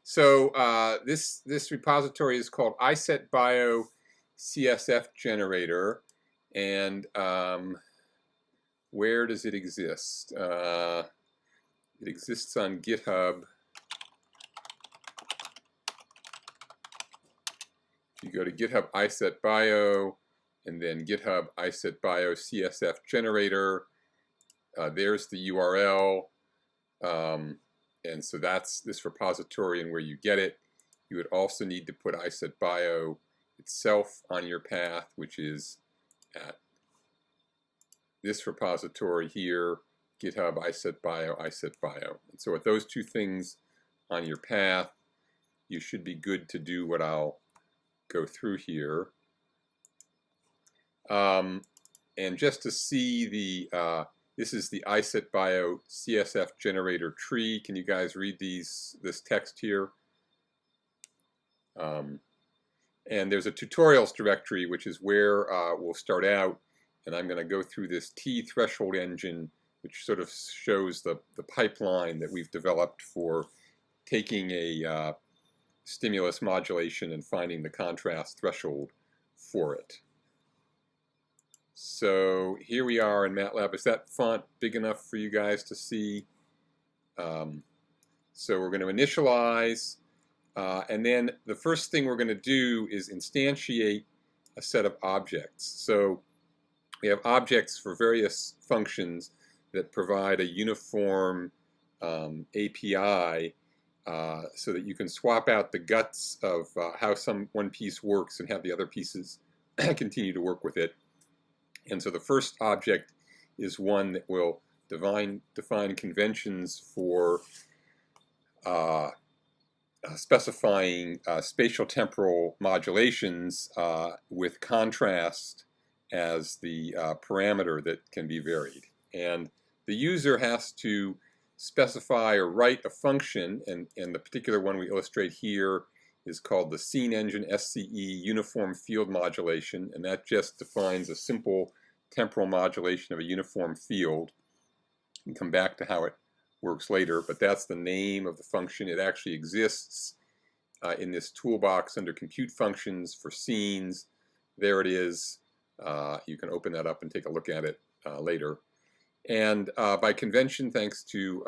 So this repository is called ISETBioCSFGenerator, and where does it exist? It exists on GitHub. You go to GitHub ISETBio, and then GitHub ISETBioCSFGenerator. There's the URL. And so that's this repository and where you get it. You would also need to put ISETBio itself on your path, which is at this repository here, GitHub ISETBio. And so with those two things on your path, you should be good to do what I'll go through here. And just to see the this is the ISETBio CSFGenerator tree. Can you guys read this text here? And there's a tutorials directory, which is where we'll start out. And I'm going to go through this T threshold engine, which sort of shows the pipeline that we've developed for taking a stimulus modulation and finding the contrast threshold for it. So here we are in MATLAB. Is that font big enough for you guys to see? So we're going to initialize, and then the first thing we're going to do is instantiate a set of objects. So we have objects for various functions that provide a uniform API so that you can swap out the guts of how one piece works and have the other pieces continue to work with it. And so the first object is one that will define conventions for specifying spatial temporal modulations with contrast as the parameter that can be varied. And the user has to specify or write a function, and the particular one we illustrate here is called the Scene Engine SCE Uniform Field Modulation, and that just defines a simple temporal modulation of a uniform field. We can come back to how it works later, but that's the name of the function. It actually exists in this toolbox under Compute Functions for Scenes. There it is. You can open that up and take a look at it later. And by convention, thanks to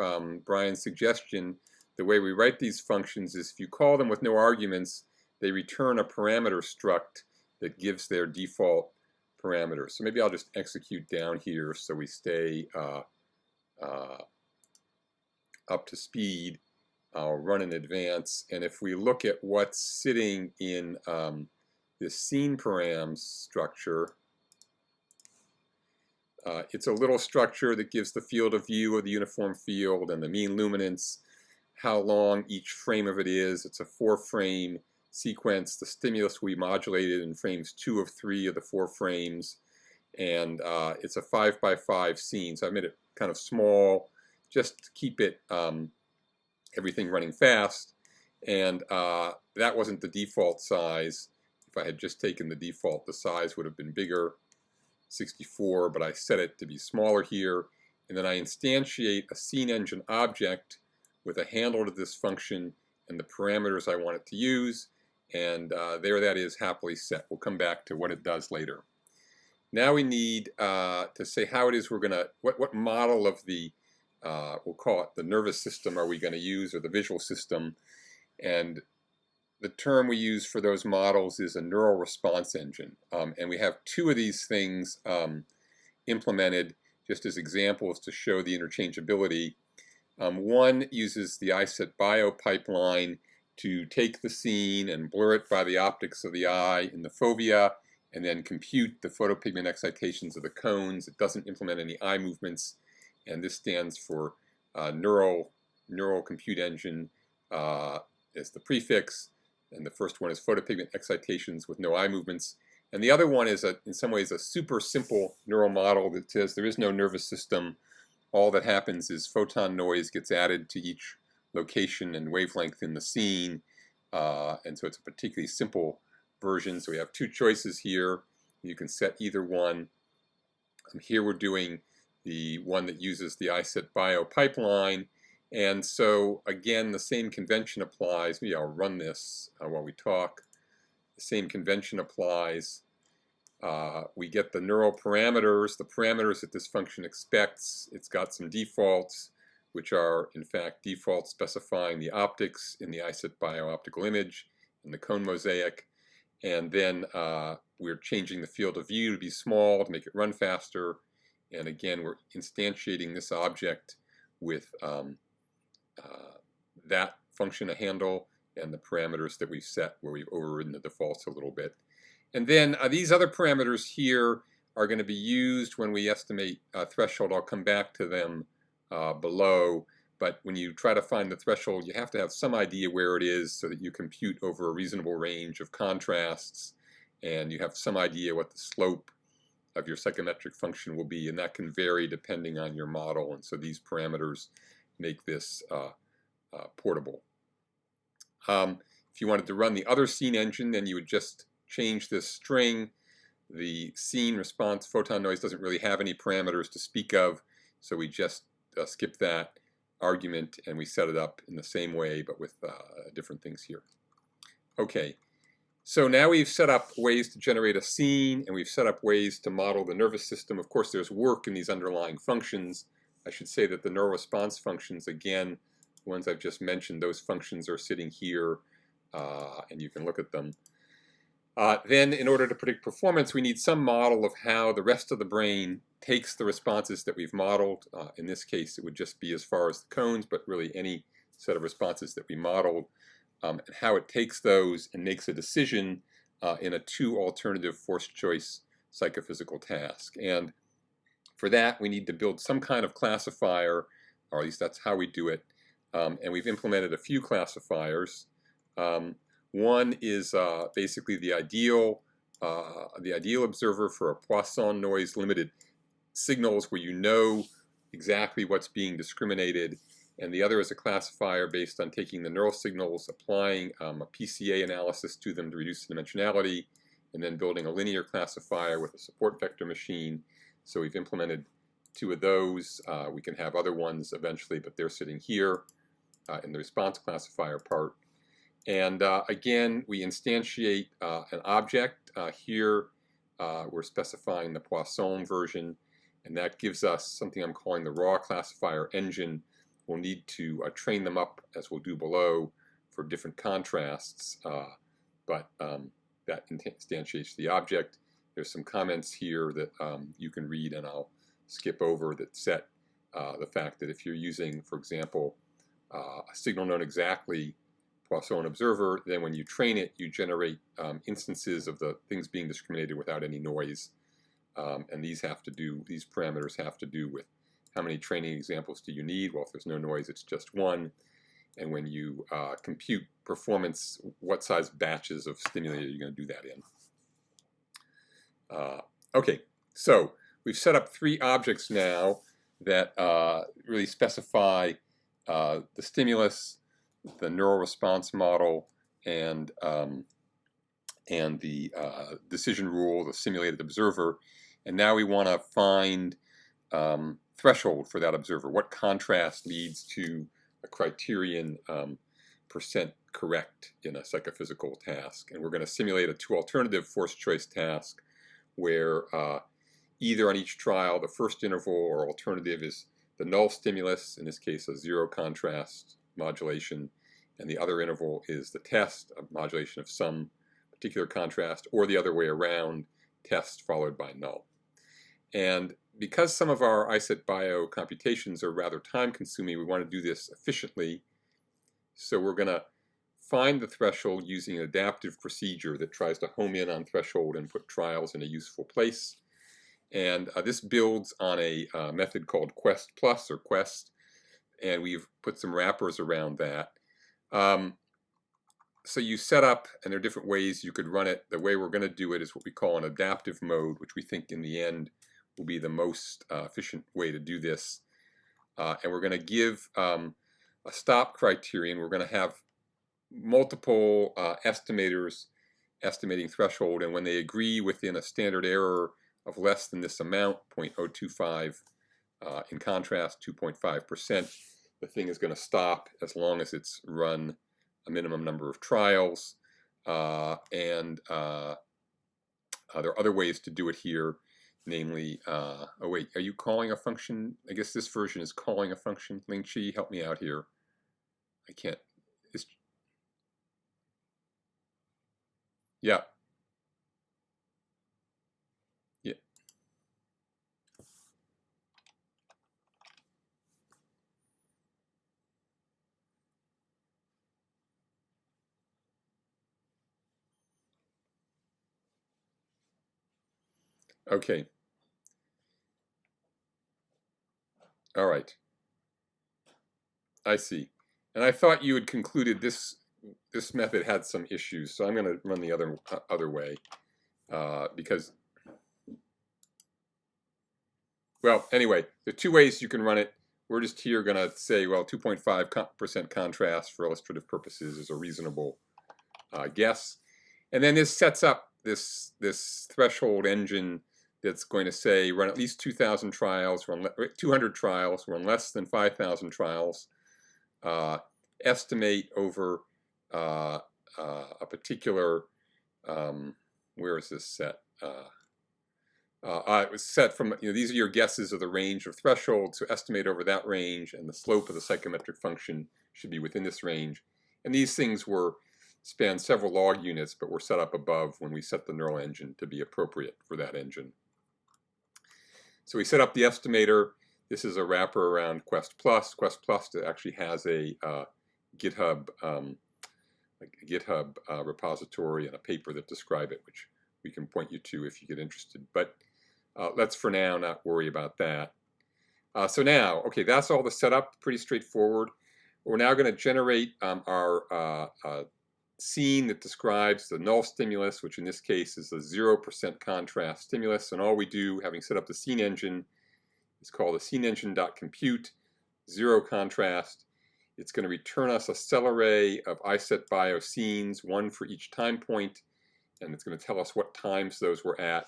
Brian's suggestion, the way we write these functions is if you call them with no arguments, they return a parameter struct that gives their default parameters. So maybe I'll just execute down here so we stay up to speed. I'll run in advance, and if we look at what's sitting in this scene params structure, it's a little structure that gives the field of view of the uniform field and the mean luminance, how long each frame of it is. It's a 4-frame sequence. The stimulus will be modulated in frames 2 of 3 of the 4 frames, and it's a 5x5 scene. So I made it kind of small just to keep it everything running fast, and that wasn't the default size. If I had just taken the default, the size would have been bigger, 64, but I set it to be smaller here, and then I instantiate a scene engine object with a handle to this function and the parameters I want it to use, and there that is happily set. We'll come back to what it does later. Now we need to say how it is we're going to, what model of the, we'll call it the nervous system are we going to use, or the visual system, and the term we use for those models is a neural response engine. And we have 2 of these things implemented just as examples to show the interchangeability. One uses the ISETBio pipeline to take the scene and blur it by the optics of the eye in the fovea, and then compute the photopigment excitations of the cones. It doesn't implement any eye movements, and this stands for neural compute engine as the prefix. And the first one is photopigment excitations with no eye movements. And the other one is, in some ways, a super simple neural model that says there is no nervous system. All that happens is photon noise gets added to each location and wavelength in the scene. And so it's a particularly simple version. So we have 2 choices here. You can set either one. Here we're doing the one that uses the ISETBio pipeline. And so again, the same convention applies. Maybe I'll run this while we talk. The same convention applies. We get the neural parameters, the parameters that this function expects. It's got some defaults, which are in fact defaults specifying the optics in the ISETBio optical image and the cone mosaic. And then we're changing the field of view to be small to make it run faster. And again, we're instantiating this object with that function to handle and the parameters that we've set where we've overridden the defaults a little bit. And then these other parameters here are going to be used when we estimate threshold. I'll come back to them below. But when you try to find the threshold, you have to have some idea where it is so that you compute over a reasonable range of contrasts, and you have some idea what the slope of your psychometric function will be, and that can vary depending on your model. And so these parameters make this portable. If you wanted to run the other scene engine, then you would just change this string. The scene response photon noise doesn't really have any parameters to speak of, so we just skip that argument and we set it up in the same way but with different things here. Okay, so now we've set up ways to generate a scene and we've set up ways to model the nervous system. Of course, there's work in these underlying functions. I should say that the neural response functions, again, the ones I've just mentioned, those functions are sitting here and you can look at them. Then in order to predict performance, we need some model of how the rest of the brain takes the responses that we've modeled. In this case, it would just be as far as the cones, but really any set of responses that we modeled, and how it takes those and makes a decision in a two-alternative forced choice psychophysical task. And for that, we need to build some kind of classifier, or at least that's how we do it. And we've implemented a few classifiers. One is basically the ideal observer for a Poisson noise limited signals where you know exactly what's being discriminated, and the other is a classifier based on taking the neural signals, applying a PCA analysis to them to reduce dimensionality, and then building a linear classifier with a support vector machine. So we've implemented two of those. We can have other ones eventually, but they're sitting here in the response classifier part. And again, we instantiate an object. Here we're specifying the Poisson version, and that gives us something I'm calling the raw classifier engine. We'll need to train them up, as we'll do below, for different contrasts, but that instantiates the object. There's some comments here that you can read, and I'll skip over, that set the fact that if you're using, for example, a signal known exactly, Poisson observer, then when you train it, you generate instances of the things being discriminated without any noise. And these parameters have to do with how many training examples do you need. Well, if there's no noise, it's just one. And when you compute performance, what size batches of stimuli are you going to do that in? Okay, so we've set up three objects now that really specify the stimulus, the neural response model, and the decision rule, the simulated observer. And now we want to find threshold for that observer. What contrast leads to a criterion percent correct in a psychophysical task? And we're going to simulate a two-alternative forced choice task where either on each trial, the first interval or alternative is the null stimulus, in this case a zero contrast modulation, and the other interval is the test, of modulation of some particular contrast, or the other way around, test followed by null. And because some of our ISETBio computations are rather time-consuming, we want to do this efficiently. So we're going to find the threshold using an adaptive procedure that tries to home in on threshold and put trials in a useful place. And this builds on a method called Quest Plus, or Quest, and we've put some wrappers around that. So you set up, and there are different ways you could run it. The way we're going to do it is what we call an adaptive mode, which we think in the end will be the most efficient way to do this. And we're going to give a stop criterion. We're going to have multiple estimators estimating threshold, and when they agree within a standard error of less than this amount, 0.025, in contrast, 2.5%, the thing is going to stop as long as it's run a minimum number of trials. And there are other ways to do it here, namely, oh wait, are you calling a function? I guess this version is calling a function. Lingqi, help me out here. I can't. Yeah. Yeah. Okay. All right. I see. And I thought you had concluded this method had some issues, so I'm going to run the other way because, well, anyway, there are two ways you can run it. We're just here going to say, well, 2.5% contrast for illustrative purposes is a reasonable guess. And then this sets up this threshold engine that's going to say run at least 2,000 trials, run 200 trials, run less than 5,000 trials, estimate over a particular, where is this set? It was set from, these are your guesses of the range of thresholds, so estimate over that range, and the slope of the psychometric function should be within this range. And these things span several log units, but were set up above when we set the neural engine to be appropriate for that engine. So we set up the estimator. This is a wrapper around Quest+. Quest+ actually has a GitHub repository and a paper that describe it, which we can point you to if you get interested. But let's for now not worry about that. So now, okay, that's all the setup, pretty straightforward. We're now going to generate our scene that describes the null stimulus, which in this case is a 0% contrast stimulus. And all we do, having set up the scene engine, is called the scene engine.compute, 0 contrast. It's going to return us a cell array of ISETBio scenes, one for each time point, and it's going to tell us what times those were at,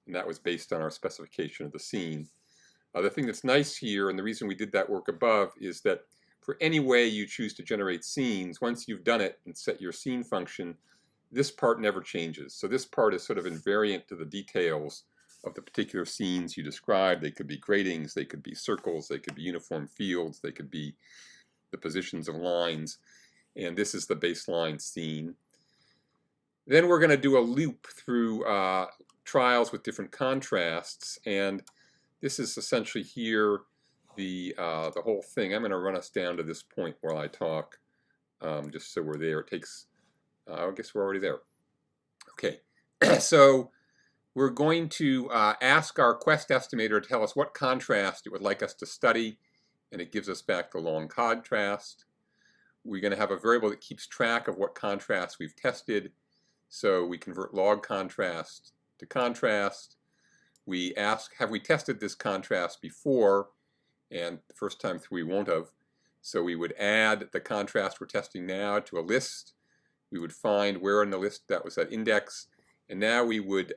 and that was based on our specification of the scene. The thing that's nice here, and the reason we did that work above, is that for any way you choose to generate scenes, once you've done it and set your scene function, this part never changes. So this part is sort of invariant to the details of the particular scenes you described. They could be gratings, they could be circles, they could be uniform fields, they could be the positions of lines, and this is the baseline scene. Then we're going to do a loop through trials with different contrasts, and this is essentially here the whole thing. I'm going to run us down to this point while I talk, just so we're there. It takes, I guess we're already there. Okay, so we're going to ask our Quest estimator to tell us what contrast it would like us to study, and it gives us back the long contrast. We're going to have a variable that keeps track of what contrast we've tested, so we convert log contrast to contrast. We ask, have we tested this contrast before? And the first time through we won't have. So we would add the contrast we're testing now to a list. We would find where in the list that was that index. And now we would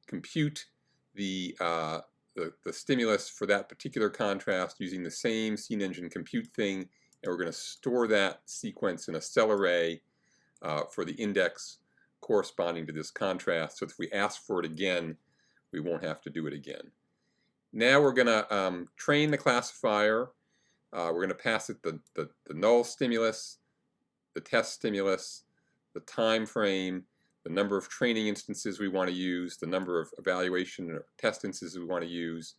compute the stimulus for that particular contrast using the same scene engine compute thing. And we're going to store that sequence in a cell array for the index corresponding to this contrast. So if we ask for it again, we won't have to do it again. Now we're going to train the classifier. We're going to pass it the null stimulus, the test stimulus, the time frame, the number of training instances we want to use, the number of evaluation or test instances we want to use.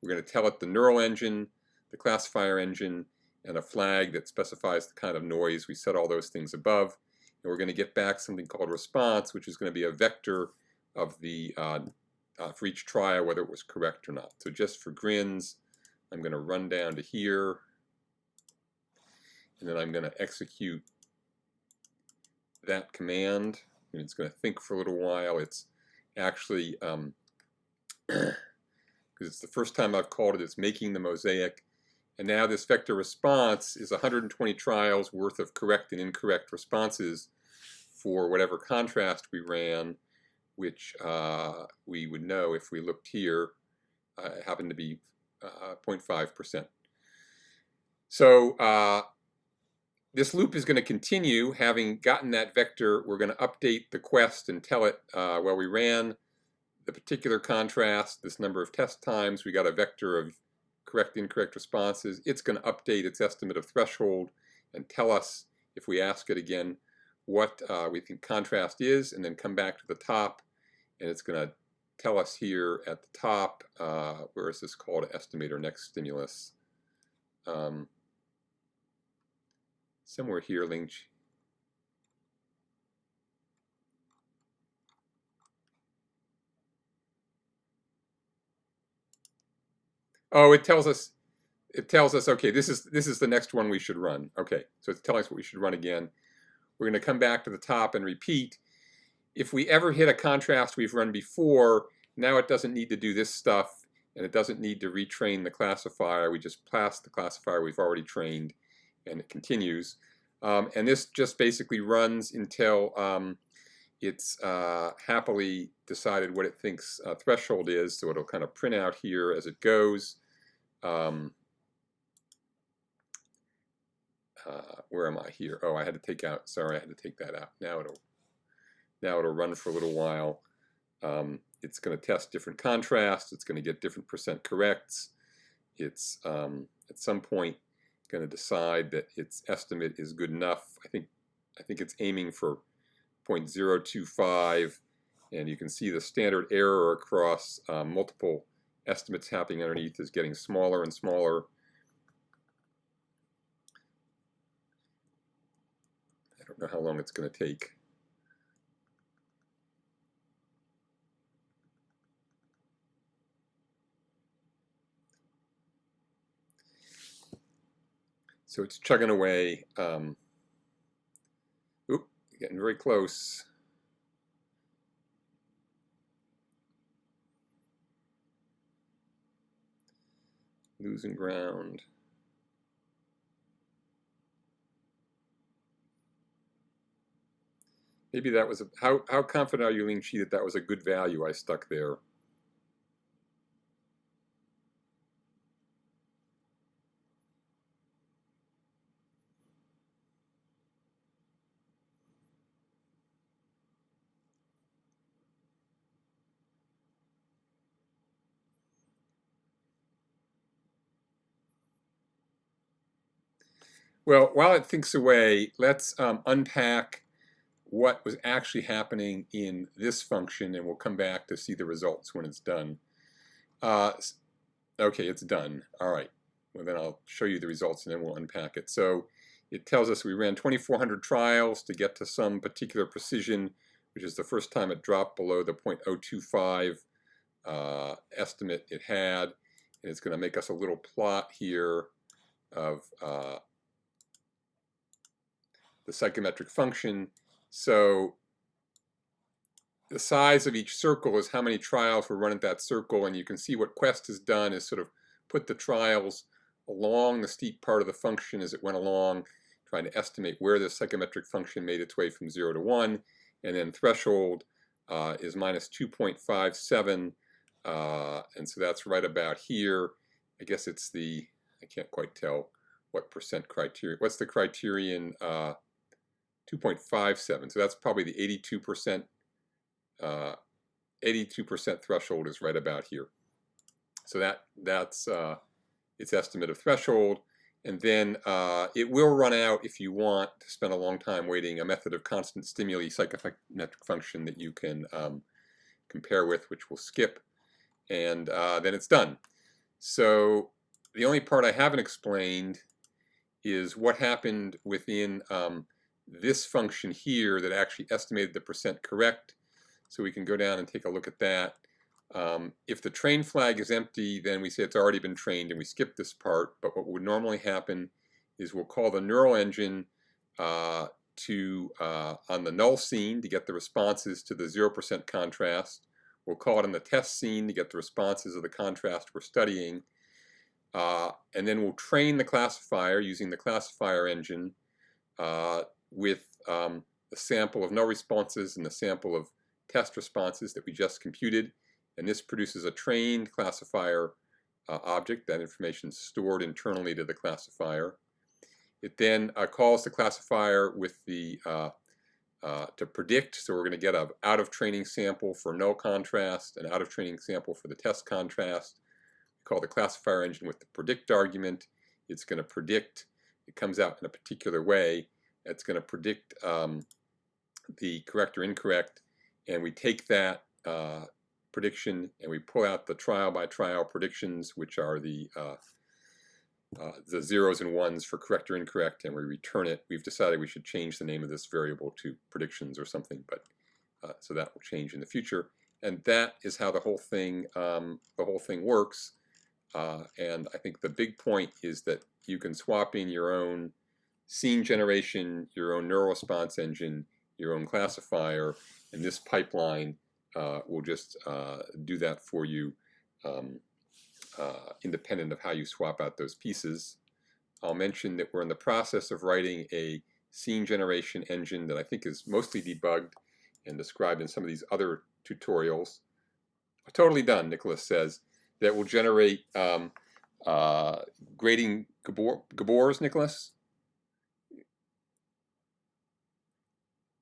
We're going to tell it the neural engine, the classifier engine, and a flag that specifies the kind of noise. We set all those things above. And we're going to get back something called response, which is going to be a vector of the for each trial, whether it was correct or not. So just for grins, I'm going to run down to here, and then I'm going to execute that command. And it's going to think for a little while. It's actually, because it's the first time I've called it, it's making the mosaic. And now this vector response is 120 trials worth of correct and incorrect responses for whatever contrast we ran, which we would know if we looked here, happened to be 0.5%. So this loop is going to continue. Having gotten that vector, we're going to update the quest and tell it, well, we ran the particular contrast, this number of test times, we got a vector of correct, incorrect responses. It's going to update its estimate of threshold and tell us, if we ask it again, what we think contrast is, and then come back to the top, and it's going to tell us here at the top, where is this call to estimate our next stimulus? Somewhere here, Ling. Oh, it tells us, okay, this is the next one we should run. Okay, so it's telling us what we should run again. We're going to come back to the top and repeat. If we ever hit a contrast we've run before, now it doesn't need to do this stuff, and it doesn't need to retrain the classifier. We just pass the classifier we've already trained, and it continues. And this just basically runs until it's happily decided what it thinks threshold is, so it'll kind of print out here as it goes. Where am I here? Oh, I had to take out, sorry, I had to take that out. Now it'll run for a little while. It's going to test different contrasts. It's going to get different percent corrects. It's at some point going to decide that its estimate is good enough. I think it's aiming for 0.025, and you can see the standard error across multiple estimates happening underneath is getting smaller and smaller. I don't know how long it's going to take. So it's chugging away. Oop, getting very close. Losing ground. Maybe that was how confident are you, Ling Chi, that that was a good value I stuck there? Well, while it thinks away, let's unpack what was actually happening in this function, and we'll come back to see the results when it's done. Okay, it's done. All right. Well, then I'll show you the results, and then we'll unpack it. So it tells us we ran 2,400 trials to get to some particular precision, which is the first time it dropped below the 0.025 estimate it had. And it's going to make us a little plot here of the psychometric function. So the size of each circle is how many trials were run at that circle, and you can see what Quest has done is sort of put the trials along the steep part of the function as it went along, trying to estimate where the psychometric function made its way from 0 to 1, and then threshold is minus 2.57, and so that's right about here. I guess it's the, I can't quite tell what percent criteria, what's the criterion, 2.57, so that's probably the 82%. 82% threshold is right about here. So that's its estimate of threshold. And then it will run out, if you want to spend a long time waiting, a method of constant stimuli psychometric function that you can compare with, which we'll skip. And then it's done. So the only part I haven't explained is what happened within this function here that actually estimated the percent correct. So we can go down and take a look at that. If the train flag is empty, then we say it's already been trained and we skip this part. But what would normally happen is we'll call the neural engine on the null scene to get the responses to the 0% contrast. We'll call it on the test scene to get the responses of the contrast we're studying. And then we'll train the classifier using the classifier engine with the sample of null responses and the sample of test responses that we just computed, and this produces a trained classifier object. That information is stored internally to the classifier. It then calls the classifier with the to predict. So we're going to get an out of training sample for null contrast, an out of training sample for the test contrast. We call the classifier engine with the predict argument. It's going to predict. It comes out in a particular way. It's going to predict the correct or incorrect, and we take that prediction and we pull out the trial by trial predictions, which are the zeros and ones for correct or incorrect, and we return it. We've decided we should change the name of this variable to predictions or something, but so that will change in the future. And that is how the whole thing works. And I think the big point is that you can swap in your own scene generation, your own neural response engine, your own classifier, and this pipeline will just do that for you, independent of how you swap out those pieces. I'll mention that we're in the process of writing a scene generation engine that I think is mostly debugged and described in some of these other tutorials. Totally done, Nicholas says, that will generate grading gabors, Nicholas?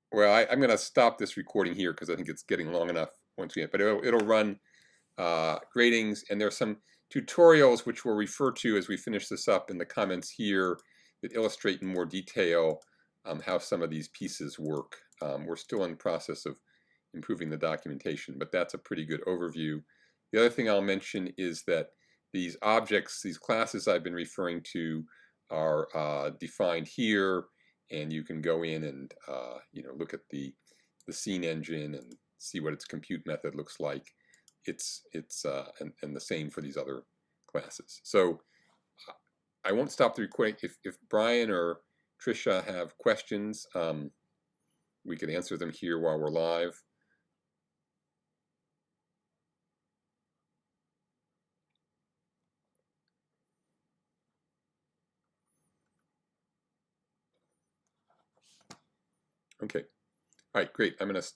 Well, I'm going to stop this recording here because I think it's getting long enough once we get, but it'll run gradings, and there are some tutorials which we'll refer to as we finish this up in the comments here that illustrate in more detail how some of these pieces work. We're still in the process of improving the documentation, but that's a pretty good overview. The other thing I'll mention is that these objects, these classes I've been referring to, are defined here, and you can go in and look at the scene engine and see what its compute method looks like. It's and the same for these other classes. So I won't stop the recording. If Brian or Trisha have questions, we could answer them here while we're live. Okay. All right, great. I'm going to